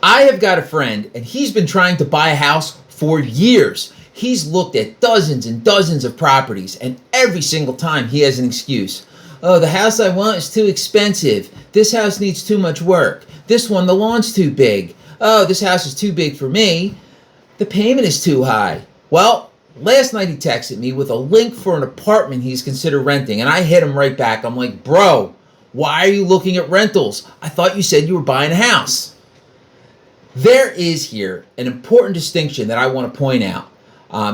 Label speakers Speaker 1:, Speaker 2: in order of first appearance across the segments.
Speaker 1: I have got a friend, and he's been trying to buy a house for years. He's looked at dozens and dozens of properties, and every single time he has an excuse. Oh, the house I want is too expensive. This house needs too much work. This one, the lawn's too big. Oh, this house is too big for me. The payment is too high. Well, last night he texted me with a link for an apartment he's considered renting, and I hit him right back. I'm like, bro, why are you looking at rentals? I thought you said you were buying a house. There is here an important distinction that I want to point out.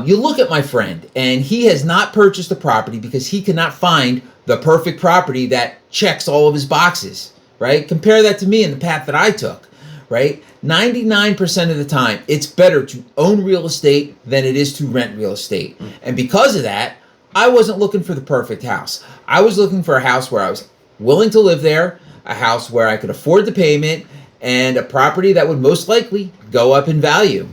Speaker 1: You look at my friend, and he has not purchased a property because he cannot find the perfect property that checks all of his boxes, right? Compare that to me and the path that I took, right? 99% of the time, it's better to own real estate than it is to rent real estate. And because of that, I wasn't looking for the perfect house. I was looking for a house where I was willing to live there, a house where I could afford the payment, and a property that would most likely go up in value.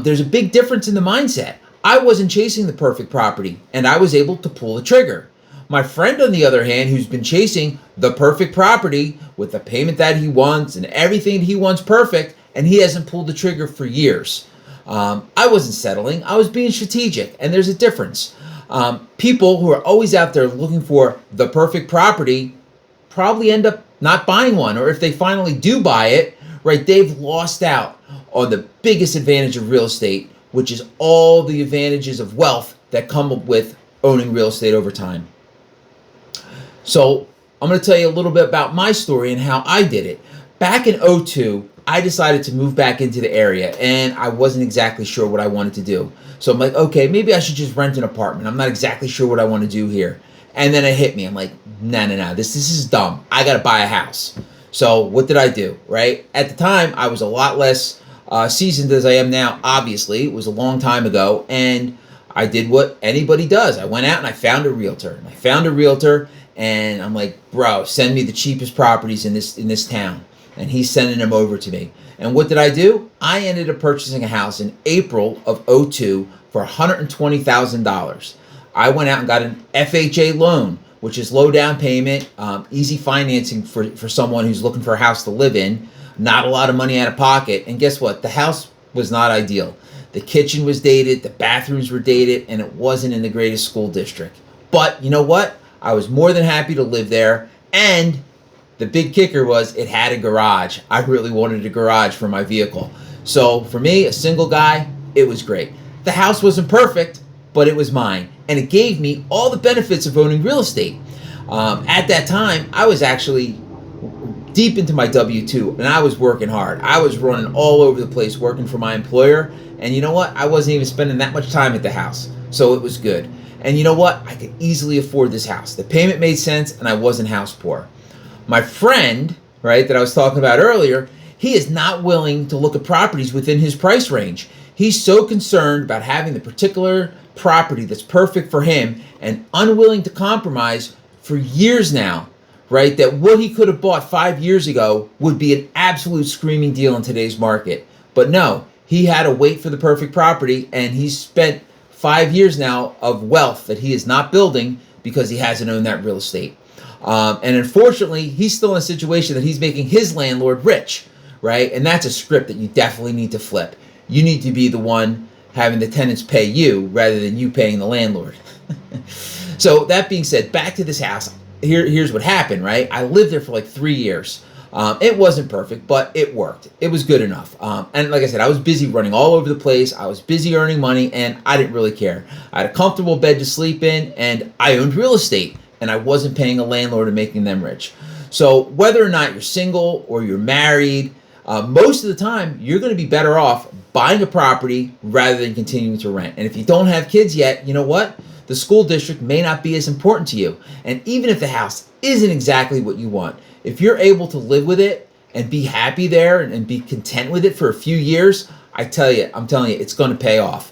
Speaker 1: There's a big difference in the mindset. I wasn't chasing the perfect property, and I was able to pull the trigger. My friend, on the other hand, who's been chasing the perfect property with the payment that he wants and everything he wants perfect, and he hasn't pulled the trigger for years. I wasn't settling. I was being strategic, and there's a difference. People who are always out there looking for the perfect property probably end up not buying one, or if they finally do buy it, right, they've lost out on the biggest advantage of real estate, which is all the advantages of wealth that come up with owning real estate over time. So I'm going to tell you a little bit about my story and how I did it. Back in '02, I decided to move back into the area, and I wasn't exactly sure what I wanted to do. So I'm like, okay, maybe I should just rent an apartment. I'm not exactly sure what I want to do here. And then it hit me. I'm like, no, this is dumb. I got to buy a house. So what did I do, right? At the time, I was a lot less seasoned as I am now, obviously. It was a long time ago, and I did what anybody does. I went out and I found a realtor. And I'm like, bro, send me the cheapest properties in this town. And he's sending them over to me. And what did I do? I ended up purchasing a house in April of '02 for $120,000. I went out and got an FHA loan, which is low down payment, easy financing for someone who's looking for a house to live in, not a lot of money out of pocket. And guess what? The house was not ideal. The kitchen was dated, the bathrooms were dated, and it wasn't in the greatest school district. But you know what? I was more than happy to live there, and the big kicker was it had a garage. I really wanted a garage for my vehicle. So for me, a single guy, it was great. The house wasn't perfect, but it was mine, and it gave me all the benefits of owning real estate. At that time, I was actually deep into my W-2, and I was working hard. I was running all over the place working for my employer, and you know what? I wasn't even spending that much time at the house, so it was good. And you know what? I could easily afford this house. The payment made sense, and I wasn't house poor. My friend, right, that I was talking about earlier, he is not willing to look at properties within his price range. He's so concerned about having the particular property that's perfect for him and unwilling to compromise for years now, right, that what he could have bought 5 years ago would be an absolute screaming deal in today's market. But no, he had to wait for the perfect property, and he's spent 5 years now of wealth that he is not building because he hasn't owned that real estate. And unfortunately, he's still in a situation that he's making his landlord rich, right? And that's a script that you definitely need to flip. You need to be the one having the tenants pay you rather than you paying the landlord. So that being said, back to this house. Here's what happened, right? I lived there for like 3 years. It wasn't perfect, but it worked. It was good enough. And like I said, I was busy running all over the place. I was busy earning money, and I didn't really care. I had a comfortable bed to sleep in, and I owned real estate, and I wasn't paying a landlord and making them rich. So whether or not you're single or you're married, most of the time, you're going to be better off buying a property rather than continuing to rent. And if you don't have kids yet, you know what? The school district may not be as important to you. And even if the house isn't exactly what you want, if you're able to live with it and be happy there and be content with it for a few years, I'm telling you, it's going to pay off.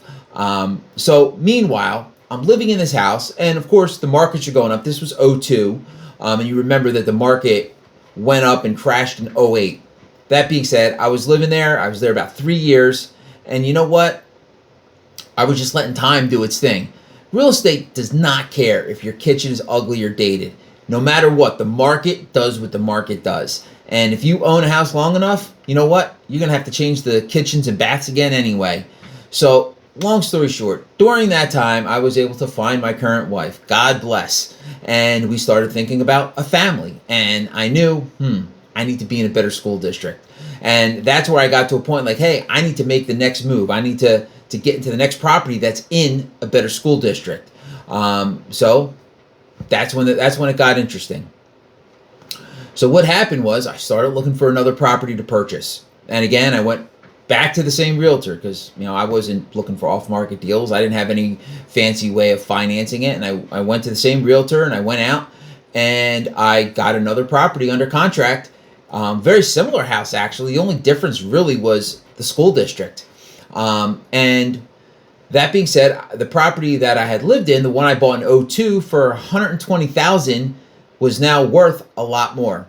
Speaker 1: So meanwhile, I'm living in this house, and of course, the markets are going up. This was '02, and you remember that the market went up and crashed in '08. That being said, I was living there. I was there about 3 years, and you know what? I was just letting time do its thing. Real estate does not care if your kitchen is ugly or dated. No matter what, the market does what the market does. And if you own a house long enough, you know what? You're going to have to change the kitchens and baths again anyway. So, long story short, during that time, I was able to find my current wife. God bless. And we started thinking about a family. And I knew, I need to be in a better school district. And that's where I got to a point like, hey, I need to make the next move. I need to get into the next property that's in a better school district. So that's when it got interesting. So what happened was I started looking for another property to purchase. And again, I went back to the same realtor because, I wasn't looking for off-market deals. I didn't have any fancy way of financing it. And I went to the same realtor and I went out and I got another property under contract. Very similar house, actually. The only difference really was the school district. And that being said, the property that I had lived in, the one I bought in '02 for $120,000, was now worth a lot more.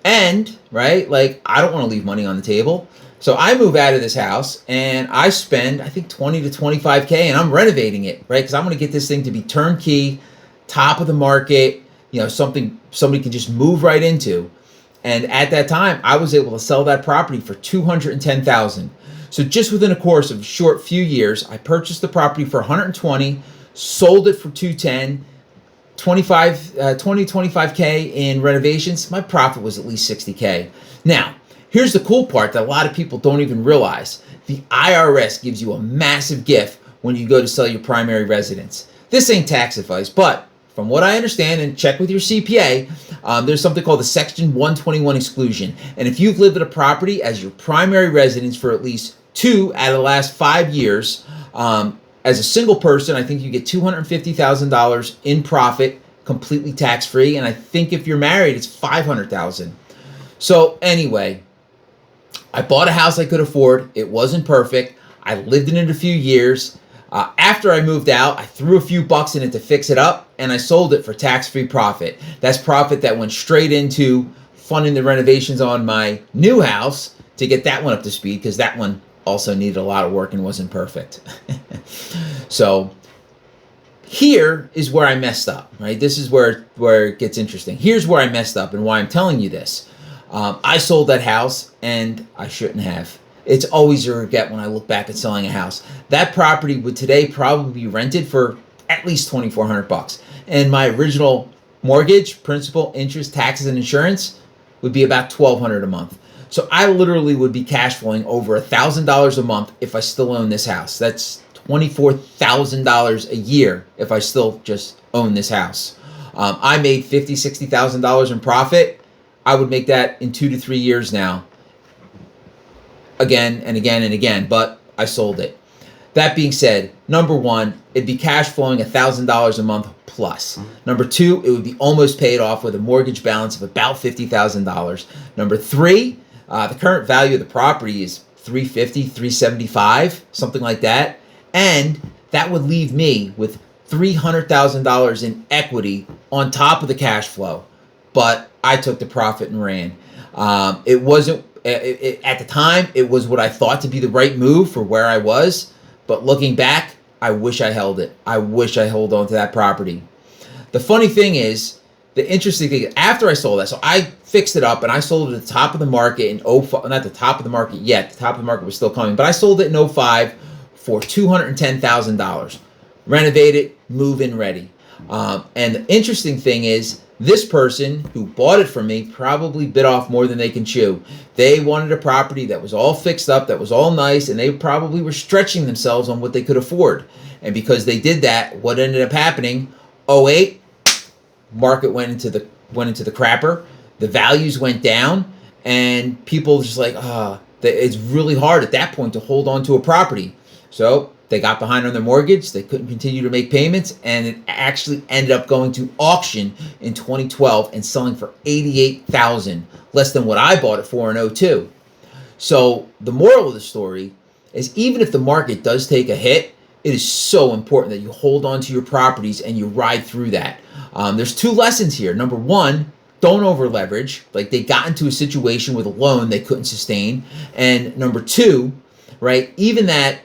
Speaker 1: And, right, like, I don't want to leave money on the table. So I move out of this house and I spend, I think, 20 to 25K, and I'm renovating it, right? Because I'm going to get this thing to be turnkey, top of the market, something somebody can just move right into. And at that time, I was able to sell that property for $210,000. So just within a course of a short few years, I purchased the property for $120,000, sold it for $210,000, 25K in renovations. My profit was at least $60K. Now, here's the cool part that a lot of people don't even realize. The IRS gives you a massive gift when you go to sell your primary residence. This ain't tax advice, but from what I understand, and check with your CPA, there's something called the Section 121 exclusion. And if you've lived at a property as your primary residence for at least 2 out of the last 5 years, as a single person, I think you get $250,000 in profit, completely tax-free. And I think if you're married, it's $500,000. So anyway, I bought a house I could afford. It wasn't perfect. I lived in it a few years. After I moved out, I threw a few bucks in it to fix it up, and I sold it for tax-free profit. That's profit that went straight into funding the renovations on my new house to get that one up to speed, because that one also needed a lot of work and wasn't perfect. So here is where I messed up, right? This is where it gets interesting. Here's where I messed up and why I'm telling you this. I sold that house, and I shouldn't have. It's always a regret when I look back at selling a house. That property would today probably be rented for at least $2,400. And my original mortgage, principal, interest, taxes, and insurance would be about $1,200 a month. So I literally would be cash flowing over $1,000 a month if I still own this house. That's $24,000 a year if I still just own this house. I made $50,000, $60,000 in profit. I would make that in 2 to 3 years now. Again and again and again, but I sold it. That being said, number one, it'd be cash flowing $1,000 a month plus. Number two, it would be almost paid off with a mortgage balance of about $50,000. Number three, the current value of the property is $350,000, $375,000, something like that. And that would leave me with $300,000 in equity on top of the cash flow. But I took the profit and ran. It wasn't, at the time, it was what I thought to be the right move for where I was. But looking back, I wish I held it. I wish I held on to that property. The funny thing is, the interesting thing, after I sold that, so I fixed it up and I sold it at the top of the market in '05, not the top of the market yet, the top of the market was still coming, but I sold it in '05 for $210,000. Renovated, move-in ready. And the interesting thing is, this person who bought it from me probably bit off more than they can chew. They wanted a property that was all fixed up, that was all nice, and they probably were stretching themselves on what they could afford. And because they did that, what ended up happening, '08, market went into the crapper. The values went down, and people just like, it's really hard at that point to hold on to a property. So they got behind on their mortgage. They couldn't continue to make payments, and it actually ended up going to auction in 2012 and selling for $88,000, less than what I bought it for in '02. So the moral of the story is, even if the market does take a hit, it is so important that you hold on to your properties and you ride through that. There's 2 lessons here. Number one, don't over leverage. Like, they got into a situation with a loan they couldn't sustain. And number two, right, even that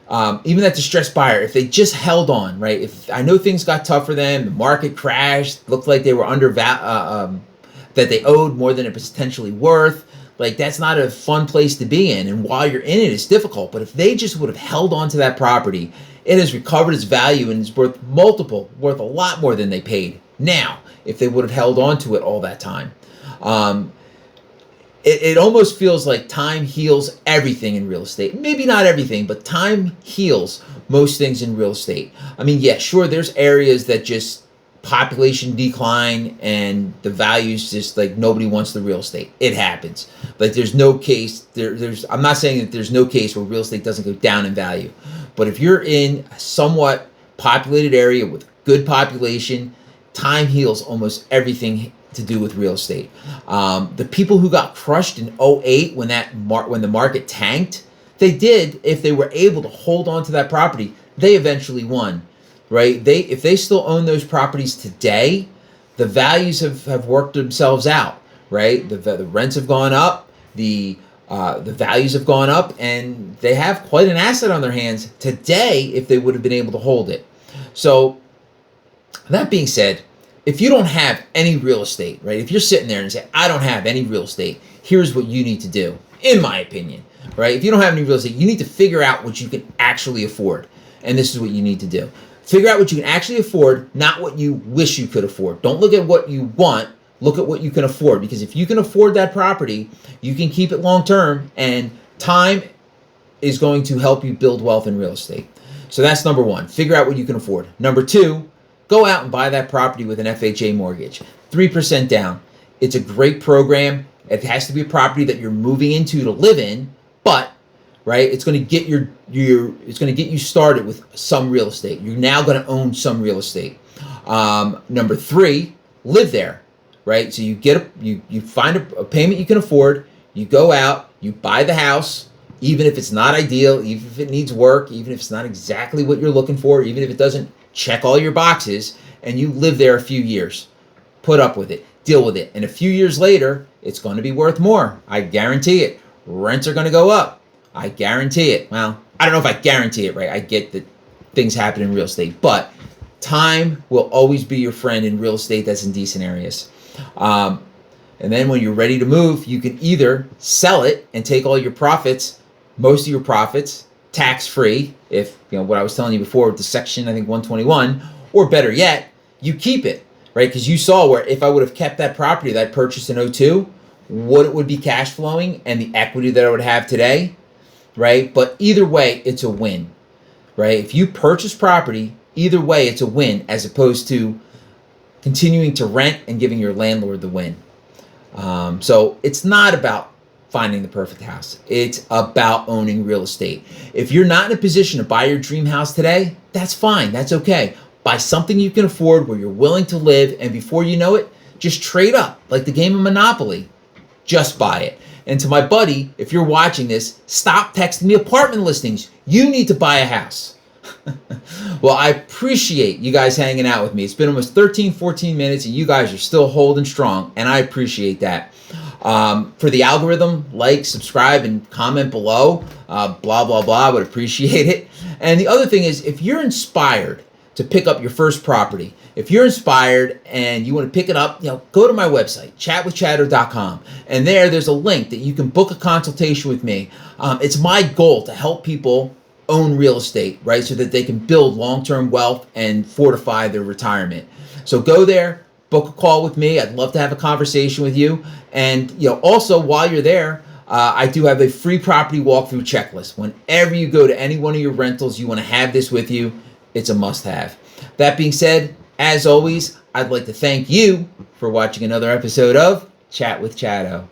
Speaker 1: even that distressed buyer, if they just held on, right? If I know things got tough for them, the market crashed, looked like they were that they owed more than it was potentially worth. Like, that's not a fun place to be in. And while you're in it, it's difficult. But if they just would have held on to that property, it has recovered its value and is worth a lot more than they paid. Now, if they would have held on to it all that time. It almost feels like time heals everything in real estate. Maybe not everything, but time heals most things in real estate. I mean, yeah, sure, there's areas that just population decline and the values just like nobody wants the real estate. It happens. Like there's no case, I'm not saying that there's no case where real estate doesn't go down in value. But if you're in a somewhat populated area with good population, time heals almost everything to do with real estate. The people who got crushed in '08 when the market tanked, they did, if they were able to hold on to that property, they eventually won, right? If they still own those properties today, the values have worked themselves out, right? The rents have gone up, the values have gone up, and they have quite an asset on their hands today if they would have been able to hold it. So that being said, if you don't have any real estate, right? If you're sitting there and say, I don't have any real estate, here's what you need to do, in my opinion, right? If you don't have any real estate, you need to figure out what you can actually afford. And this is what you need to do. Figure out what you can actually afford, not what you wish you could afford. Don't look at what you want, look at what you can afford. Because if you can afford that property, you can keep it long term, and time is going to help you build wealth in real estate. So that's number one, figure out what you can afford. Number two, go out and buy that property with an FHA mortgage, 3% down. It's a great program. It has to be a property that you're moving into to live in, but right, it's going to get it's going to get you started with some real estate. You're now going to own some real estate. Number three, live there, right? So you you find a payment you can afford. You go out, you buy the house, even if it's not ideal, even if it needs work, even if it's not exactly what you're looking for, even if it doesn't check all your boxes, and you live there a few years. Put up with it, deal with it. And a few years later, it's going to be worth more. I guarantee it. Rents are going to go up. I guarantee it. Well, I don't know if I guarantee it, right? I get that things happen in real estate, but time will always be your friend in real estate that's in decent areas. And then when you're ready to move, you can either sell it and take all your profits, most of your profits, tax-free, if you know what I was telling you before with the section, I think 121, or better yet, you keep it, right? Because you saw where if I would have kept that property that I purchased in '02, what it would be cash flowing and the equity that I would have today, right? But either way, it's a win, right? If you purchase property, either way, it's a win, as opposed to continuing to rent and giving your landlord the win. So it's not about finding the perfect house. It's about owning real estate. If you're not in a position to buy your dream house today, that's fine. That's okay. Buy something you can afford where you're willing to live, and before you know it, just trade up like the game of Monopoly. Just buy it. And to my buddy, if you're watching this, stop texting me apartment listings. You need to buy a house. Well, I appreciate you guys hanging out with me. It's been almost 13, 14 minutes, and you guys are still holding strong, and I appreciate that. For the algorithm, like, subscribe, and comment below. Blah, blah, blah. I would appreciate it. And the other thing is, if you're inspired to pick up your first property, if you're inspired and you want to pick it up, go to my website, chatwithchatto.com. And there's a link that you can book a consultation with me. It's my goal to help people own real estate, right? So that they can build long-term wealth and fortify their retirement. So go there, book a call with me. I'd love to have a conversation with you. And also while you're there, I do have a free property walkthrough checklist. Whenever you go to any one of your rentals, you want to have this with you. It's a must-have. That being said, as always, I'd like to thank you for watching another episode of Chat with Chatto.